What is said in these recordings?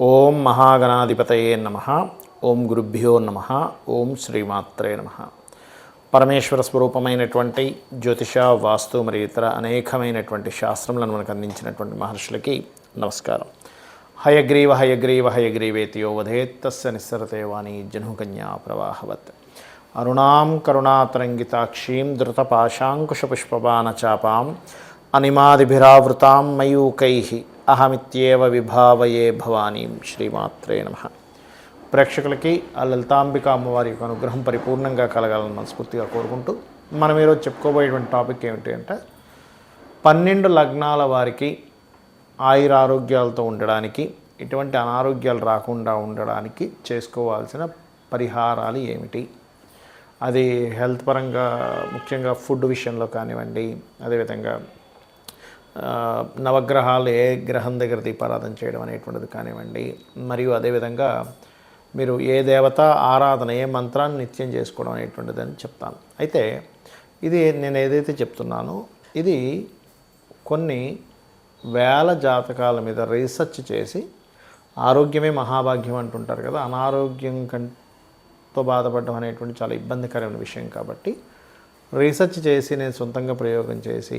ఓం మహాగణాధిపతయే నమః. ఓం గురుభ్యో నమః. ఓం శ్రీమాత్రే నమః. పరమేశ్వర స్వరూపమైనటువంటి జ్యోతిష, వాస్తు మరియు ఇతర అనేకమైనటువంటి శాస్త్రములను మనకు అందించినటువంటి మహర్షులకి నమస్కారం. హయగ్రీవ హయగ్రీవ హయగ్రీవేతియో వధేత్తస్య నిస్సరతే వాణి జనుకన్యా ప్రవాహవత్. అరుణాం కరుణాతరంగితాక్షీం ధృతపాశాంకుశపుష్పబాణచాపాం అనిమాదిభిరావృతాం మయూకైః అహమిత్యేవ విభావయే భవానీం. శ్రీమాత్రే నమః. ప్రేక్షకులకి ఆ లలితాంబిక అమ్మవారి యొక్క అనుగ్రహం పరిపూర్ణంగా కలగాలని మనస్ఫూర్తిగా కోరుకుంటూ మనం ఈరోజు చెప్పుకోబోయేటువంటి టాపిక్ ఏమిటి అంటే 12 లగ్నాల వారికి ఆయురారోగ్యాలతో ఉండడానికి, ఎటువంటి అనారోగ్యాలు రాకుండా ఉండడానికి చేసుకోవాల్సిన పరిహారాలు ఏమిటి, అది హెల్త్ పరంగా ముఖ్యంగా ఫుడ్ విషయంలో కానివ్వండి, అదేవిధంగా నవగ్రహాలు ఏ గ్రహం దగ్గర దీపారాధన చేయడం అనేటువంటిది కానివ్వండి, మరియు అదేవిధంగా మీరు ఏ దేవత ఆరాధన ఏ మంత్రాన్ని నిత్యం చేసుకోవడం అనేటువంటిది అని చెప్తాను. అయితే ఇది నేను ఏదైతే చెప్తున్నానో ఇది కొన్ని వేల జాతకాల మీద రీసెర్చ్ చేసి, ఆరోగ్యమే మహాభాగ్యం అంటుంటారు కదా, అనారోగ్యం కంతో బాధపడడం అనేటువంటి చాలా ఇబ్బందికరమైన విషయం కాబట్టి రీసెర్చ్ చేసి నేను సొంతంగా ప్రయోగం చేసి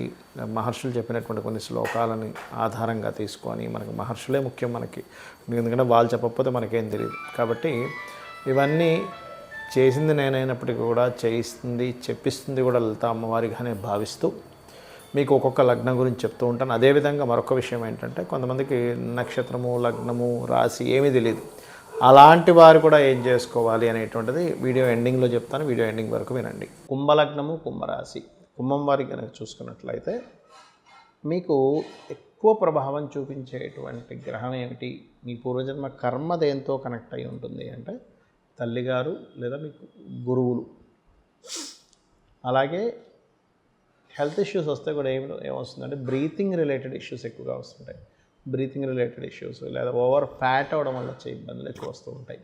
మహర్షులు చెప్పినటువంటి కొన్ని శ్లోకాలని ఆధారంగా తీసుకొని, మనకు మహర్షులే ముఖ్యం మనకి, ఎందుకంటే వాళ్ళు చెప్పకపోతే మనకేం తెలియదు. కాబట్టి ఇవన్నీ చేసింది నేనైనప్పటికీ కూడా చేయిస్తుంది చెప్పిస్తుంది కూడా లలిత అమ్మవారిగానే భావిస్తూ మీకు ఒక్కొక్క లగ్నం గురించి చెప్తూ ఉంటాను. అదేవిధంగా మరొక విషయం ఏంటంటే, కొంతమందికి నక్షత్రము, లగ్నము, రాశి ఏమీ తెలియదు. అలాంటి వారు కూడా ఏం చేసుకోవాలి అనేటువంటిది వీడియో ఎండింగ్లో చెప్తాను. వీడియో ఎండింగ్ వరకు వినండి. కుంభలగ్నము, కుంభరాశి. కుంభం వారికి కనుక చూసుకున్నట్లయితే మీకు ఎక్కువ ప్రభావం చూపించేటువంటి గ్రహం ఏమిటి, మీ పూర్వజన్మ కర్మ దేంతో కనెక్ట్ అయి ఉంటుంది అంటే తల్లిగారు లేదా మీకు గురువులు. అలాగే హెల్త్ ఇష్యూస్ వస్తే కూడా ఏమొస్తుందంటే బ్రీతింగ్ రిలేటెడ్ ఇష్యూస్ ఎక్కువగా వస్తుంటాయి. బ్రీతింగ్ రిలేటెడ్ ఇష్యూస్ లేదా ఓవర్ ఫ్యాట్ అవడం వల్ల వచ్చే ఇబ్బందులు ఎక్కువ వస్తూ ఉంటాయి.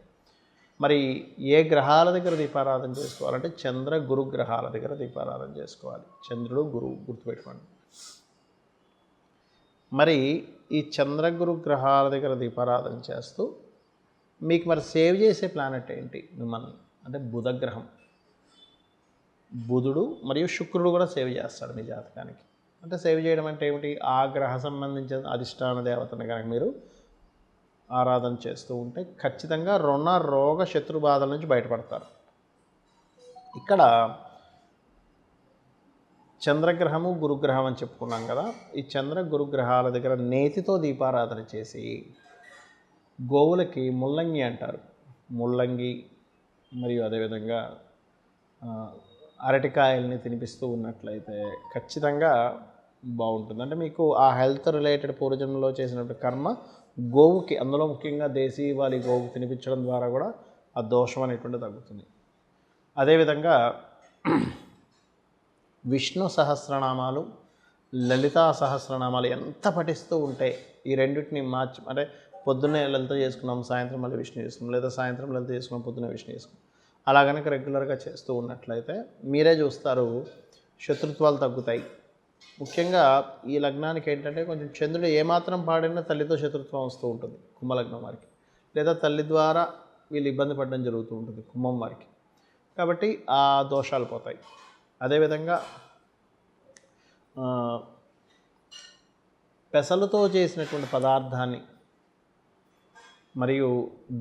మరి ఏ గ్రహాల దగ్గర దీపారాధన చేసుకోవాలంటే చంద్ర గురు గ్రహాల దగ్గర దీపారాధన చేసుకోవాలి. చంద్రుడు గురువు గుర్తుపెట్టుకోండి. మరి ఈ చంద్ర గురు గ్రహాల దగ్గర దీపారాధన చేస్తూ మీకు మరి సేవ్ చేసే ప్లానెట్ ఏంటి మిమ్మల్ని అంటే బుధగ్రహం. బుధుడు మరియు శుక్రుడు కూడా సేవ్ చేస్తాడు మీ జాతకానికి. అంటే సేవ్ చేయడం అంటే ఏమిటి, ఆ గ్రహ సంబంధించిన అధిష్టాన దేవతను కనుక మీరు ఆరాధన చేస్తూ ఉంటే ఖచ్చితంగా రుణ రోగ శత్రు బాధల నుంచి బయటపడతారు. ఇక్కడ చంద్రగ్రహము గురుగ్రహం అని చెప్పుకున్నాం కదా, ఈ చంద్ర గురుగ్రహాల దగ్గర నేతితో దీపారాధన చేసి గోవులకి ముల్లంగి అంటారు, ముల్లంగి మరియు అదేవిధంగా అరటికాయల్ని తినిపిస్తూ ఉన్నట్లయితే ఖచ్చితంగా బాగుంటుంది. అంటే మీకు ఆ హెల్త్ రిలేటెడ్ పూర్వజన్మలో చేసినటువంటి కర్మ గోవుకి, అందులో ముఖ్యంగా దేశీవాలి గోవుకి తినిపించడం ద్వారా కూడా ఆ దోషం అనేటువంటి తగ్గుతుంది. అదేవిధంగా విష్ణు సహస్రనామాలు, లలితా సహస్రనామాలు ఎంత పఠిస్తూ ఉంటే ఈ రెండింటిని అంటే పొద్దున్నే లలిత చేసుకున్నాం, సాయంత్రం మళ్ళీ విష్ణు చేసుకున్నాం, లేదా సాయంత్రం లలిత చేసుకున్నాం, పొద్దున్నే విష్ణు చేసుకున్నాం, అలా కనుక రెగ్యులర్గా చేస్తూ ఉన్నట్లయితే మీరే చూస్తారు శత్రుత్వాలు తగ్గుతాయి. ముఖ్యంగా ఈ లగ్నానికి ఏంటంటే కొంచెం చంద్రుడు ఏమాత్రం పాడినా తల్లితో శత్రుత్వం వస్తూ ఉంటుంది కుంభలగ్నం వారికి, లేదా తల్లి ద్వారా వీళ్ళు ఇబ్బంది పడడం జరుగుతూ ఉంటుంది కుంభం వారికి. కాబట్టి ఆ దోషాలు పోతాయి. అదేవిధంగా పెసలతో చేసినటువంటి పదార్థాన్ని మరియు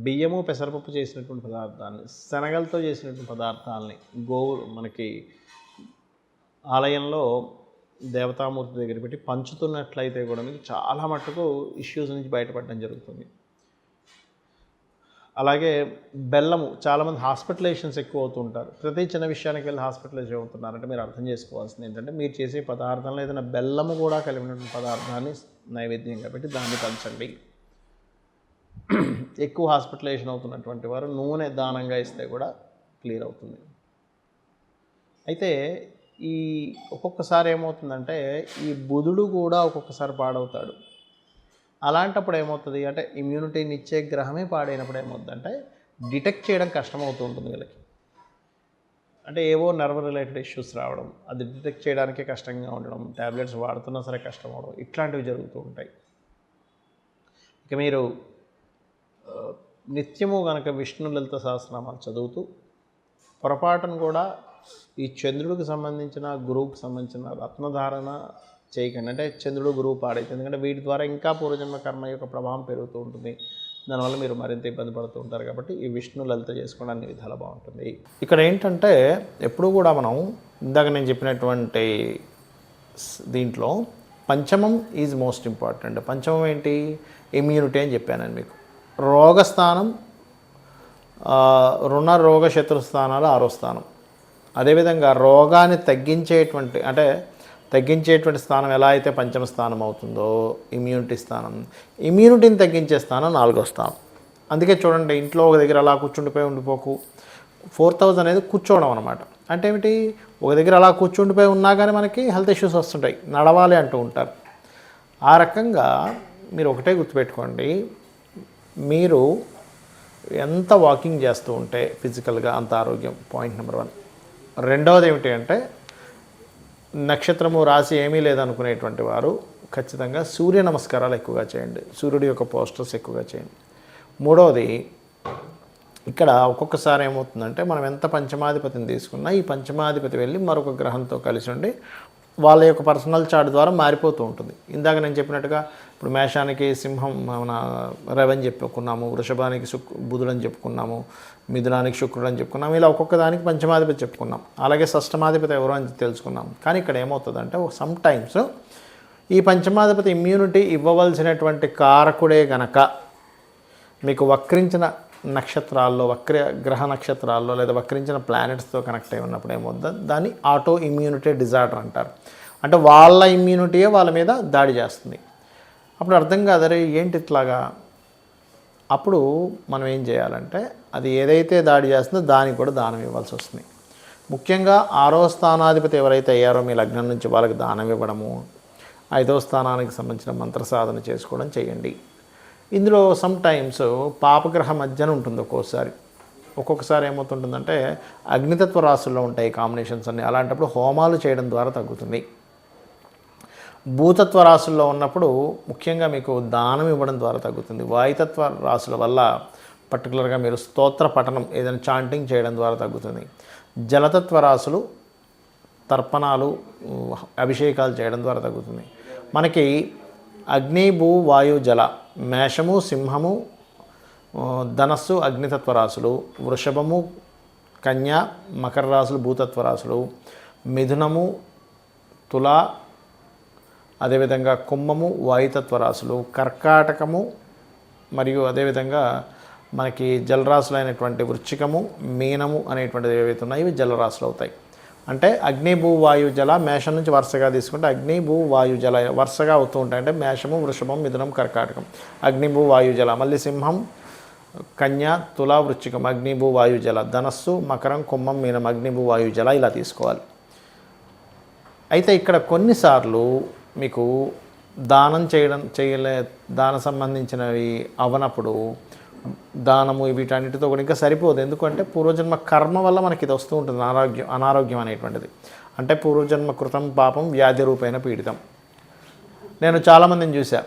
బియ్యము పెసరపప్పు చేసినటువంటి పదార్థాన్ని, శనగలతో చేసినటువంటి పదార్థాలని గోవులు మనకి ఆలయంలో దేవతామూర్తి దగ్గర పెట్టి పంచుతున్నట్లయితే కూడా మీకు చాలా మట్టుకు ఇష్యూస్ నుంచి బయటపడడం జరుగుతుంది. అలాగే బెల్లము, చాలామంది హాస్పిటలైజేషన్స్ ఎక్కువ అవుతుంటారు. ప్రతి చిన్న విషయానికి వెళ్ళి హాస్పిటలైజ్ అవుతున్నారంటే మీరు అర్థం చేసుకోవాల్సింది ఏంటంటే మీరు చేసే పదార్థంలో ఏదైనా బెల్లము కూడా కలిగినటువంటి పదార్థాన్ని నైవేద్యంగా పెట్టి దాన్ని పంచండి. ఎక్కువ హాస్పిటలైజేషన్ అవుతున్నటువంటి వారు నూనె దానంగా ఇస్తే కూడా క్లియర్ అవుతుంది. అయితే ఈ ఒక్కొక్కసారి ఏమవుతుందంటే ఈ బుధుడు కూడా ఒక్కొక్కసారి పాడవుతాడు. అలాంటప్పుడు ఏమవుతుంది అంటే ఇమ్యూనిటీని ఇచ్చే గ్రహమే పాడైనప్పుడు ఏమవుతుందంటే డిటెక్ట్ చేయడం కష్టమవుతూ ఉంటుంది వీళ్ళకి. అంటే ఏవో నర్వ్ రిలేటెడ్ ఇష్యూస్ రావడం, అది డిటెక్ట్ చేయడానికే కష్టంగా ఉండడం, ట్యాబ్లెట్స్ వాడుతున్నా సరే కష్టం అవడం, ఇట్లాంటివి జరుగుతూ ఉంటాయి. ఇక మీరు నిత్యము గనక విష్ణు లలిత సహస్రనామాలు చదువుతూ పొరపాటును కూడా ఈ చంద్రుడికి సంబంధించిన గురువుకి సంబంధించిన రత్నధారణ చేయకండి. అంటే చంద్రుడు గురువు పాడైతే, ఎందుకంటే వీటి ద్వారా ఇంకా పూర్వజన్మ కర్మ యొక్క ప్రభావం పెరుగుతూ ఉంటుంది. దానివల్ల మీరు మరింత ఇబ్బంది పడుతూ ఉంటారు. కాబట్టి ఈ విష్ణు లలిత చేసుకోవడం అన్ని విధాలు బాగుంటుంది. ఇక్కడ ఏంటంటే ఎప్పుడు కూడా మనం ఇందాక నేను చెప్పినటువంటి దీంట్లో పంచమం ఈజ్ మోస్ట్ ఇంపార్టెంట్. పంచమం ఏంటి? ఇమ్యూనిటీ అని చెప్పాను మీకు. రోగస్థానం, రుణ రోగ శత్రుస్థానాలు 6వ స్థానం. అదేవిధంగా రోగాన్ని తగ్గించేటువంటి స్థానం ఎలా అయితే పంచమ స్థానం అవుతుందో ఇమ్యూనిటీ స్థానం, ఇమ్యూనిటీని తగ్గించే స్థానం 4వ స్థానం. అందుకే చూడండి, ఇంట్లో ఒక దగ్గర అలా ఉండిపోకు. 4th హౌస్ అనేది కూర్చోవడం అనమాట. అంటే ఏమిటి? ఒక దగ్గర అలా కూర్చుండిపోయి ఉన్నా కానీ మనకి హెల్త్ ఇష్యూస్ వస్తుంటాయి, నడవాలి అంటూ ఉంటారు. ఆ రకంగా మీరు ఒకటే గుర్తుపెట్టుకోండి, మీరు ఎంత వాకింగ్ చేస్తూ ఉంటే ఫిజికల్గా అంత ఆరోగ్యం. Point number 1. రెండవది ఏమిటి అంటే, నక్షత్రము రాశి ఏమీ లేదనుకునేటువంటి వారు ఖచ్చితంగా సూర్య నమస్కారాలు ఎక్కువగా చేయండి. సూర్యుడి యొక్క పోస్టర్స్ ఎక్కువగా చేయండి. మూడవది, ఇక్కడ ఒక్కొక్కసారి ఏమవుతుందంటే మనం ఎంత పంచమాధిపతిని తీసుకున్నా ఈ పంచమాధిపతి వెళ్ళి మరొక గ్రహంతో కలిసి ఉండి వాళ్ళ యొక్క పర్సనల్ చార్ట్ ద్వారా మారిపోతూ ఉంటుంది. ఇందాక నేను చెప్పినట్టుగా ఇప్పుడు మేషానికి సింహం మన రవి అని చెప్పుకున్నాము, వృషభానికి బుధుడు అని చెప్పుకున్నాము, మిథునానికి శుక్రుడు అని చెప్పుకున్నాము. ఇలా ఒక్కొక్క దానికి పంచమాధిపతి చెప్పుకున్నాం. అలాగే షష్టమాధిపతి ఎవరు అని తెలుసుకున్నాం. కానీ ఇక్కడ ఏమవుతుందంటే సమ్ టైమ్స్ ఈ పంచమాధిపతి ఇమ్యూనిటీ ఇవ్వవలసినటువంటి కారకుడే గనక మీకు వక్రించిన నక్షత్రాల్లో, గ్రహ నక్షత్రాల్లో లేదా వక్రించిన ప్లానెట్స్తో కనెక్ట్ అయి ఉన్నప్పుడు ఏమవుతుంది, దాన్ని ఆటో ఇమ్యూనిటీ డిజార్డర్ అంటారు. అంటే వాళ్ళ ఇమ్యూనిటీయే వాళ్ళ మీద దాడి చేస్తుంది. అప్పుడు అర్థం కాదరే ఏంటి ఇట్లాగా. అప్పుడు మనం ఏం చేయాలంటే అది ఏదైతే దాడి చేస్తుందో దానికి కూడా దానం ఇవ్వాల్సి వస్తుంది. ముఖ్యంగా 6వ స్థానాధిపతి ఎవరైతే అయ్యారో మీ లగ్నం నుంచి వాళ్ళకి దానం ఇవ్వడము, 5వ స్థానానికి సంబంధించిన మంత్ర సాధన చేసుకోవడం చేయండి. ఇందులో సమ్ టైమ్స్ పాపగ్రహ మధ్యన ఉంటుంది. ఒక్కొక్కసారి ఏమవుతుంటుందంటే అగ్నితత్వ రాశుల్లో ఉంటాయి కాంబినేషన్స్ అన్నీ. అలాంటప్పుడు హోమాలు చేయడం ద్వారా తగ్గుతుంది. భూతత్వ రాశుల్లో ఉన్నప్పుడు ముఖ్యంగా మీకు దానం ఇవ్వడం ద్వారా తగ్గుతుంది. వాయుతత్వ రాశుల వల్ల పర్టికులర్గా మీరు స్తోత్ర పఠనం ఏదైనా చాంటింగ్ చేయడం ద్వారా తగ్గుతుంది. జలతత్వ రాశులు తర్పణాలు, అభిషేకాలు చేయడం ద్వారా తగ్గుతుంది. మనకి అగ్ని, భూ, వాయు, జల, మేషము, సింహము, ధనస్సు అగ్నితత్వ రాశులు, వృషభము, కన్య, మకర రాశులు భూతత్వ రాశులు, మిథునము, తుల, అదేవిధంగా కుంభము వాయుతత్వ రాశులు, కర్కాటకము మరియు అదేవిధంగా మనకి జలరాశులైనటువంటి వృశ్చికము, మీనము అనేటువంటివి ఏవైతే ఉన్నాయో ఇవి జలరాశులు అవుతాయి. అంటే అగ్ని, భూ, వాయు, జల మేషం నుంచి వరుసగా తీసుకుంటే అగ్ని, భూ, వాయు, జల వరుసగా అవుతూ ఉంటాయి. అంటే మేషము, వృషభం, మిథునం, కర్కాటకం, అగ్ని, భూ, వాయు, జల. మళ్ళీ సింహం, కన్య, తుల, వృశ్చికం, అగ్ని, భూ, వాయు, జల. ధనస్సు, మకరం, కుంభం, మీనం, అగ్ని, భూ, వాయు, జల ఇలా తీసుకోవాలి. అయితే ఇక్కడ కొన్నిసార్లు మీకు దాన సంబంధించినవి అవనప్పుడు దానము వీటన్నిటితో కూడా ఇంకా సరిపోదు. ఎందుకంటే పూర్వజన్మ కర్మ వల్ల మనకి ఇది వస్తూ ఉంటుంది అనారోగ్యం అనేటువంటిది. అంటే పూర్వజన్మ కృతం పాపం వ్యాధి రూపేణ పీడితం. నేను చాలామందిని చూసా,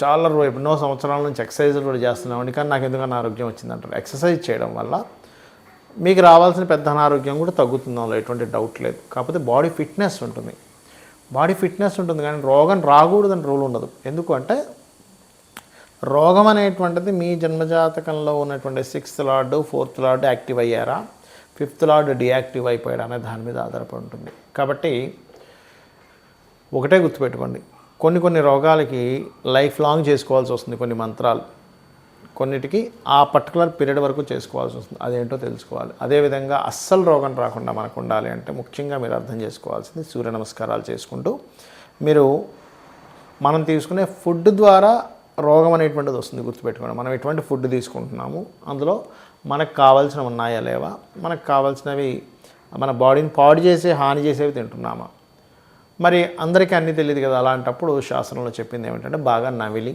చాలా ఎన్నో సంవత్సరాల నుంచి ఎక్సర్సైజులు కూడా చేస్తున్నామండి, కానీ నాకు ఎందుకన్నా ఆరోగ్యం వచ్చిందంటారు. ఎక్సర్సైజ్ చేయడం వల్ల మీకు రావాల్సిన పెద్ద అనారోగ్యం కూడా తగ్గుతుందో ఎటువంటి డౌట్ లేదు. కాకపోతే బాడీ ఫిట్నెస్ ఉంటుంది కానీ రోగం రాకూడదని రూల్ ఉండదు. ఎందుకంటే రోగం అనేటువంటిది మీ జన్మజాతకంలో ఉన్నటువంటి 6th lord 4th lord active అయ్యారా, 5th లార్డ్ డియాక్టివ్ అయిపోయాడా అనే దాని మీద ఆధారపడి ఉంటుంది. కాబట్టి ఒకటే గుర్తుపెట్టుకోండి, కొన్ని రోగాలకి లైఫ్ లాంగ్ చేసుకోవాల్సి వస్తుంది. కొన్ని మంత్రాలు కొన్నిటికి ఆ పర్టికులర్ పీరియడ్ వరకు చేసుకోవాల్సి వస్తుంది. అదేంటో తెలుసుకోవాలి. అదేవిధంగా అస్సలు రోగం రాకుండా మనకు ఉండాలి అంటే ముఖ్యంగా మీరు అర్థం చేసుకోవాల్సింది సూర్య నమస్కారాలు చేసుకుంటూ మనం తీసుకునే ఫుడ్ ద్వారా రోగం అనేటువంటిది వస్తుంది. గుర్తుపెట్టుకోండి, మనం ఎటువంటి ఫుడ్ తీసుకుంటున్నాము, అందులో మనకు కావాల్సినవి ఉన్నాయా లేవా, మనకు కావాల్సినవి మన బాడీని పాడు చేసే హాని చేసేవి తింటున్నామా. మరి అందరికీ అన్నీ తెలియదు కదా. అలాంటప్పుడు శాస్త్రంలో చెప్పింది ఏమిటంటే బాగా నవిలి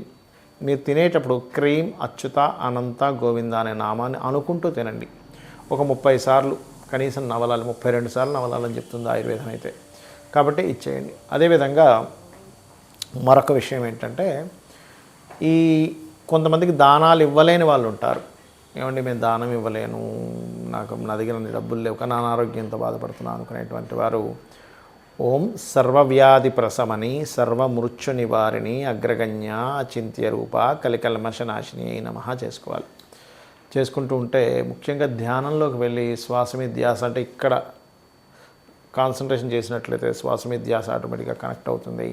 మీరు తినేటప్పుడు క్రీం, అచ్యుత, అనంత, గోవింద అనే నామాన్ని అనుకుంటూ తినండి. ఒక 30 సార్లు కనీసం నవలాలి, 32 సార్లు నవలాలని చెప్తుంది ఆయుర్వేదం అయితే. కాబట్టి ఇచ్చేయండి. అదేవిధంగా మరొక విషయం ఏంటంటే ఈ కొంతమందికి దానాలు ఇవ్వలేని వాళ్ళు ఉంటారు. ఏమండి మేము దానం ఇవ్వలేను, నా దగ్గర డబ్బులు లేవు కానీ అనారోగ్యంతో బాధపడుతున్నాను అనుకునేటువంటి వారు ఓం సర్వవ్యాధి ప్రశమని సర్వమృత్యు నివారిణి అగ్రగణ్య అచింత్య రూప కలికల్మషనాశిని అయి నమః చేసుకోవాలి. చేసుకుంటూ ఉంటే ముఖ్యంగా ధ్యానంలోకి వెళ్ళి శ్వాస మీద ధ్యాస, అంటే ఇక్కడ కాన్సన్ట్రేషన్ చేసినట్లయితే శ్వాస మీద ధ్యాస ఆటోమేటిక్గా కనెక్ట్ అవుతుంది.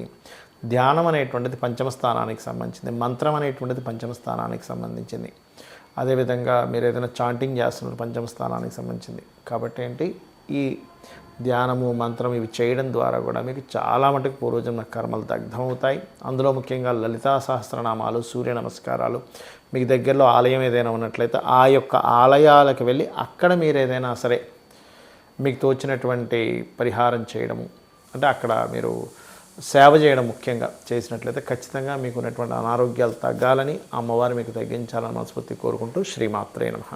ధ్యానం అనేటువంటిది పంచమ స్థానానికి సంబంధించింది, మంత్రం అనేటువంటిది పంచమ స్థానానికి సంబంధించింది. అదేవిధంగా మీరు ఏదైనా చాంటింగ్ చేస్తున్నారు పంచమ స్థానానికి సంబంధించింది. కాబట్టి ఏంటి, ఈ ధ్యానము మంత్రం ఇవి చేయడం ద్వారా కూడా మీకు చాలా మటుకు పూర్వజన్మ కర్మలు దగ్ధమవుతాయి. అందులో ముఖ్యంగా లలితా సహస్రనామాలు, సూర్య నమస్కారాలు, మీకు దగ్గరలో ఆలయం ఏదైనా ఉన్నట్లయితే ఆ యొక్క ఆలయాలకు వెళ్ళి అక్కడ మీరు ఏదైనా సరే మీకు తోచినటువంటి పరిహారం చేయడము, అంటే అక్కడ మీరు సేవ చేయడం ముఖ్యంగా చేసినట్లయితే ఖచ్చితంగా మీకు ఉన్నటువంటి అనారోగ్యాలు తగ్గాలని, అమ్మవారు మీకు తగ్గించాలని మనస్ఫూర్తి కోరుకుంటూ శ్రీమాత్రే నమః.